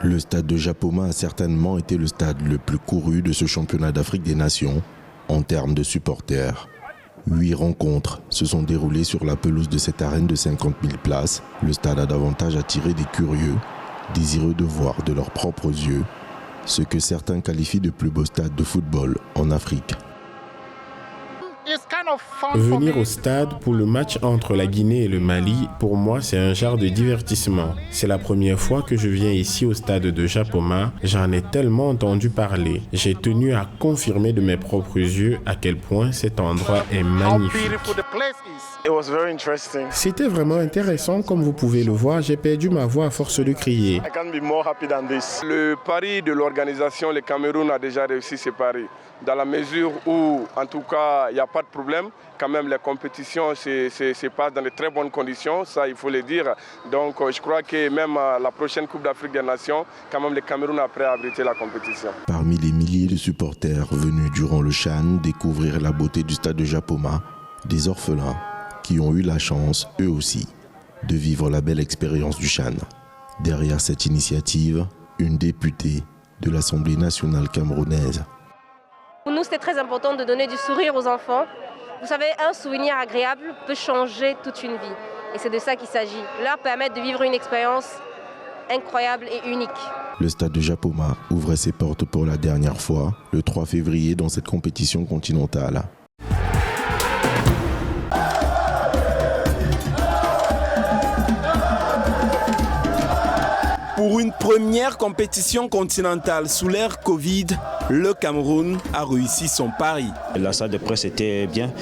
Le stade de Japoma a certainement été le stade le plus couru de ce championnat d'Afrique des Nations en termes de supporters. 8 rencontres se sont déroulées sur la pelouse de cette arène de 50 000 places. Le stade a davantage attiré des curieux, désireux de voir de leurs propres yeux ce que certains qualifient de plus beau stade de football en Afrique. Venir au stade pour le match entre la Guinée et le Mali, pour moi, c'est un genre de divertissement. C'est la première fois que je viens ici au stade de Japoma. J'en ai tellement entendu parler. J'ai tenu à confirmer de mes propres yeux à quel point cet endroit est magnifique. C'était vraiment intéressant, comme vous pouvez le voir. J'ai perdu ma voix à force de crier. Le pari de l'organisation, le Cameroun a déjà réussi ses paris. Dans la mesure où, en tout cas, il n'y a pas de problème, quand même les compétitions se passent dans de très bonnes conditions, ça il faut le dire. Donc je crois que même la prochaine Coupe d'Afrique des Nations, quand même le Cameroun est prêt à abriter la compétition. Parmi les milliers de supporters venus durant le CHAN découvrir la beauté du stade de Japoma, des orphelins qui ont eu la chance, eux aussi, de vivre la belle expérience du CHAN. Derrière cette initiative, une députée de l'Assemblée nationale camerounaise. Pour nous, c'était très important de donner du sourire aux enfants. Vous savez, un souvenir agréable peut changer toute une vie. Et c'est de ça qu'il s'agit. Leur permettre de vivre une expérience incroyable et unique. Le stade de Japoma ouvrait ses portes pour la dernière fois le 3 février dans cette compétition continentale. Pour une première compétition continentale sous l'ère Covid, le Cameroun a réussi son pari. La salle de presse était bien,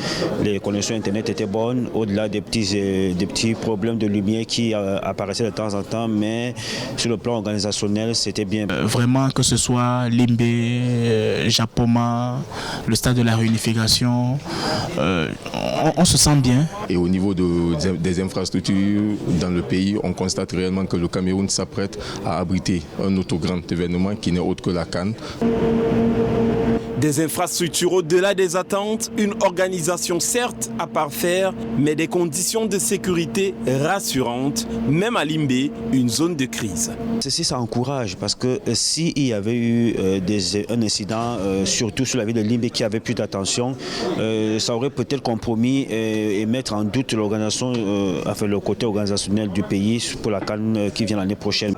les connexions Internet étaient bonnes, au-delà des petits problèmes de lumière qui apparaissaient de temps en temps, mais sur le plan organisationnel, c'était bien. Vraiment, que ce soit Limbe, Japoma, le stade de la réunification, on se sent bien. Et au niveau des infrastructures dans le pays, on constate réellement que le Cameroun s'apprête à abriter un autre grand événement qui n'est autre que la CAN. Des infrastructures au-delà des attentes, une organisation certes à parfaire, mais des conditions de sécurité rassurantes, même à Limbe, une zone de crise. Ceci, ça encourage parce que s'il y avait eu un incident, surtout sur la ville de Limbe qui avait plus d'attention, ça aurait peut-être compromis et mettre en doute l'organisation, le côté organisationnel du pays pour la CAN qui vient l'année prochaine.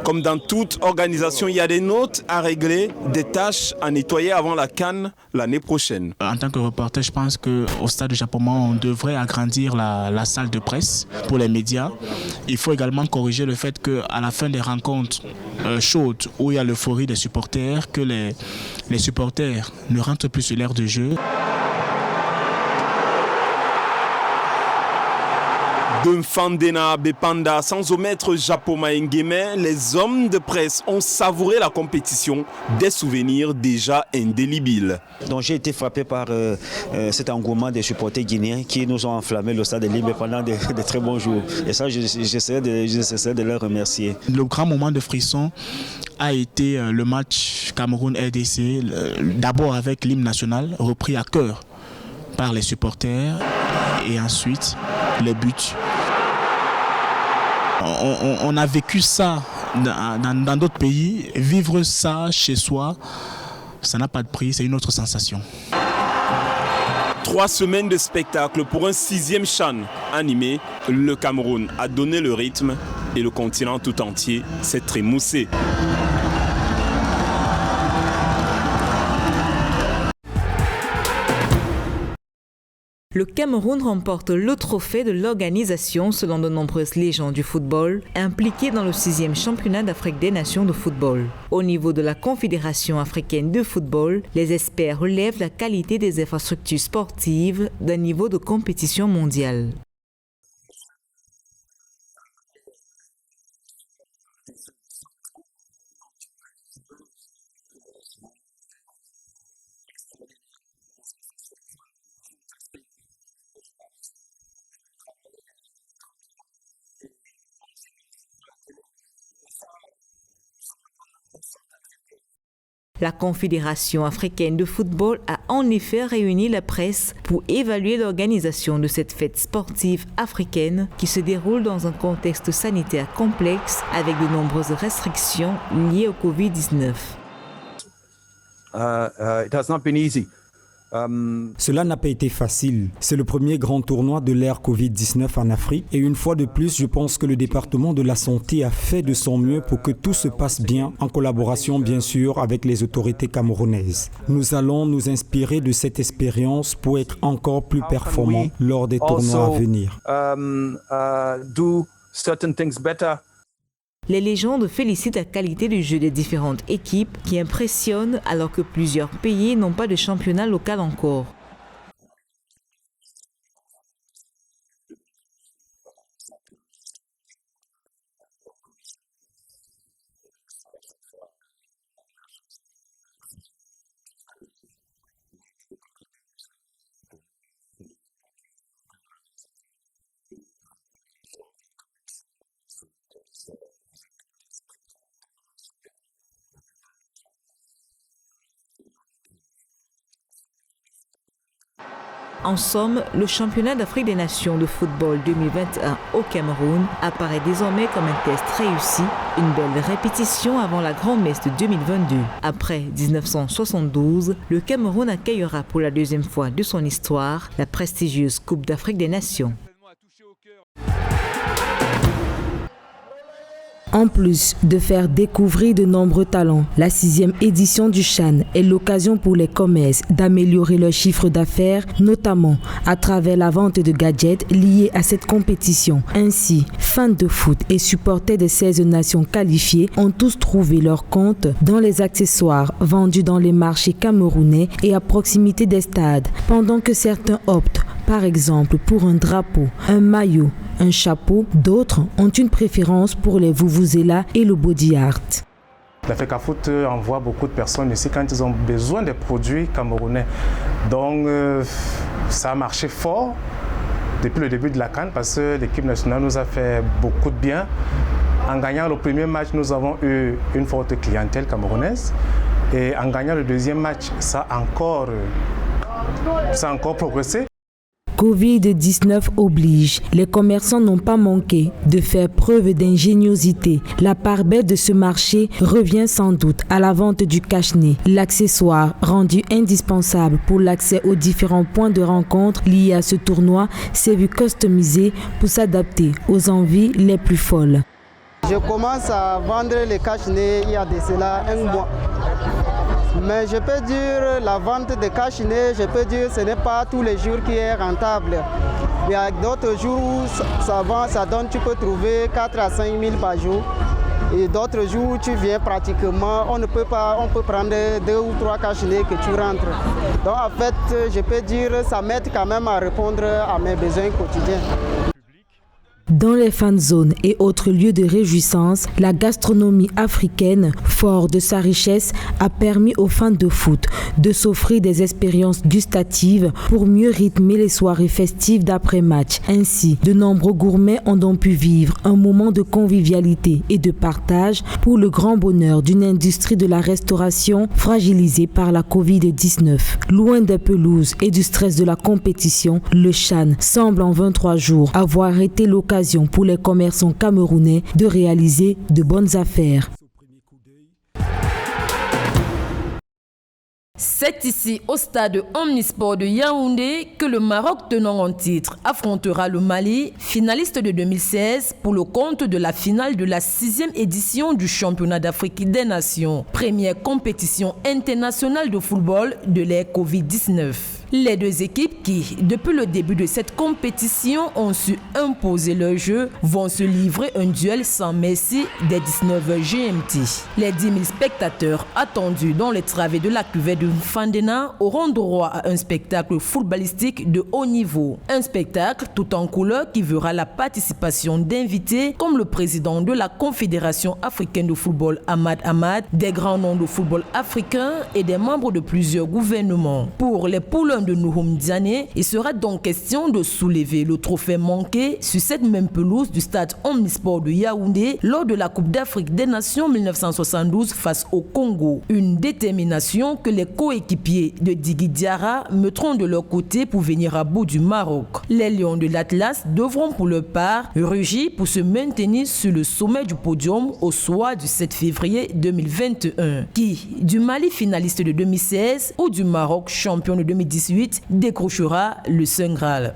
Comme dans toute organisation, il y a des notes à régler, des tâches à nettoyer avant la CAN l'année prochaine. En tant que reporter, je pense qu'au stade de Japoma, on devrait agrandir la salle de presse pour les médias. Il faut également corriger le fait qu'à la fin des rencontres chaudes où il y a l'euphorie des supporters, que les supporters ne rentrent plus sur l'aire de jeu. De Fandena Bepanda sans omettre Japoma Nguema, les hommes de presse ont savouré la compétition, des souvenirs déjà indélébiles. Donc j'ai été frappé par cet engouement des supporters guinéens qui nous ont enflammé le stade de Limbe pendant de très bons jours. Et ça, j'essaie de leur remercier. Le grand moment de frisson a été le match Cameroun-RDC, d'abord avec l'hymne national repris à cœur par les supporters et ensuite les buts. On a vécu ça dans d'autres pays. Vivre ça chez soi, ça n'a pas de prix, c'est une autre sensation. 3 semaines de spectacle pour un 6e CHAN animé. Le Cameroun a donné le rythme et le continent tout entier s'est trémoussé. Le Cameroun remporte le trophée de l'organisation selon de nombreuses légendes du football impliquées dans le 6e championnat d'Afrique des Nations de football. Au niveau de la Confédération africaine de football, les experts relèvent la qualité des infrastructures sportives d'un niveau de compétition mondiale. La Confédération africaine de football a en effet réuni la presse pour évaluer l'organisation de cette fête sportive africaine qui se déroule dans un contexte sanitaire complexe avec de nombreuses restrictions liées au Covid-19. It has not been easy. Cela n'a pas été facile. C'est le premier grand tournoi de l'ère Covid-19 en Afrique et une fois de plus, je pense que le département de la santé a fait de son mieux pour que tout se passe bien, en collaboration bien sûr avec les autorités camerounaises. Nous allons nous inspirer de cette expérience pour être encore plus performants lors des tournois à venir. Les légendes félicitent la qualité du jeu des différentes équipes qui impressionnent alors que plusieurs pays n'ont pas de championnat local encore. En somme, le championnat d'Afrique des Nations de football 2021 au Cameroun apparaît désormais comme un test réussi, une belle répétition avant la grand-messe de 2022. Après 1972, le Cameroun accueillera pour la deuxième fois de son histoire la prestigieuse Coupe d'Afrique des Nations. En plus de faire découvrir de nombreux talents, la 6e édition du CHAN est l'occasion pour les commerces d'améliorer leur chiffre d'affaires, notamment à travers la vente de gadgets liés à cette compétition. Ainsi, fans de foot et supporters des 16 nations qualifiées ont tous trouvé leur compte dans les accessoires vendus dans les marchés camerounais et à proximité des stades, pendant que certains optent par exemple pour un drapeau, un maillot, un chapeau. D'autres ont une préférence pour les vuvuzelas et le body art. L'Africa Foot envoie beaucoup de personnes ici quand ils ont besoin des produits camerounais. Donc ça a marché fort depuis le début de la CAN parce que l'équipe nationale nous a fait beaucoup de bien. En gagnant le premier match, nous avons eu une forte clientèle camerounaise. Et en gagnant le deuxième match, ça a encore progressé. Covid-19 oblige. Les commerçants n'ont pas manqué de faire preuve d'ingéniosité. La part belle de ce marché revient sans doute à la vente du cache-nez, l'accessoire rendu indispensable pour l'accès aux différents points de rencontre liés à ce tournoi s'est vu customisé pour s'adapter aux envies les plus folles. Je commence à vendre les cache-nez il y a de cela un mois. Mais je peux dire la vente de cache-nez, je peux dire ce n'est pas tous les jours qui est rentable. Il y a d'autres jours où ça donne, tu peux trouver 4 à 5 000 par jour. Et d'autres jours où tu viens pratiquement, on peut prendre 2 ou 3 cache-nez que tu rentres. Donc en fait, je peux dire ça m'aide quand même à répondre à mes besoins quotidiens. Dans les fan zones et autres lieux de réjouissance, la gastronomie africaine, fort de sa richesse, a permis aux fans de foot de s'offrir des expériences gustatives pour mieux rythmer les soirées festives d'après-match. Ainsi, de nombreux gourmets ont donc pu vivre un moment de convivialité et de partage pour le grand bonheur d'une industrie de la restauration fragilisée par la Covid-19. Loin des pelouses et du stress de la compétition, le CHAN semble en 23 jours avoir été l'occasion pour les commerçants camerounais de réaliser de bonnes affaires. C'est ici au stade Omnisport de Yaoundé que le Maroc tenant en titre affrontera le Mali, finaliste de 2016 pour le compte de la finale de la 6e édition du championnat d'Afrique des Nations, première compétition internationale de football de l'ère Covid-19. Les deux équipes qui, depuis le début de cette compétition, ont su imposer leur jeu, vont se livrer un duel sans merci dès 19h GMT. Les 10 000 spectateurs attendus dans les travées de la cuvette de Fandena auront droit à un spectacle footballistique de haut niveau. Un spectacle tout en couleur qui verra la participation d'invités comme le président de la Confédération africaine de football Ahmad Ahmad, des grands noms de football africain et des membres de plusieurs gouvernements. Pour les poules de Nouhoum Diané, il sera donc question de soulever le trophée manqué sur cette même pelouse du stade Omnisport de Yaoundé lors de la Coupe d'Afrique des Nations 1972 face au Congo. Une détermination que les coéquipiers de Digui Diarra mettront de leur côté pour venir à bout du Maroc. Les Lions de l'Atlas devront pour leur part rugir pour se maintenir sur le sommet du podium au soir du 7 février 2021. Qui, du Mali finaliste de 2016 ou du Maroc champion de 2018, décrochera le Saint Graal.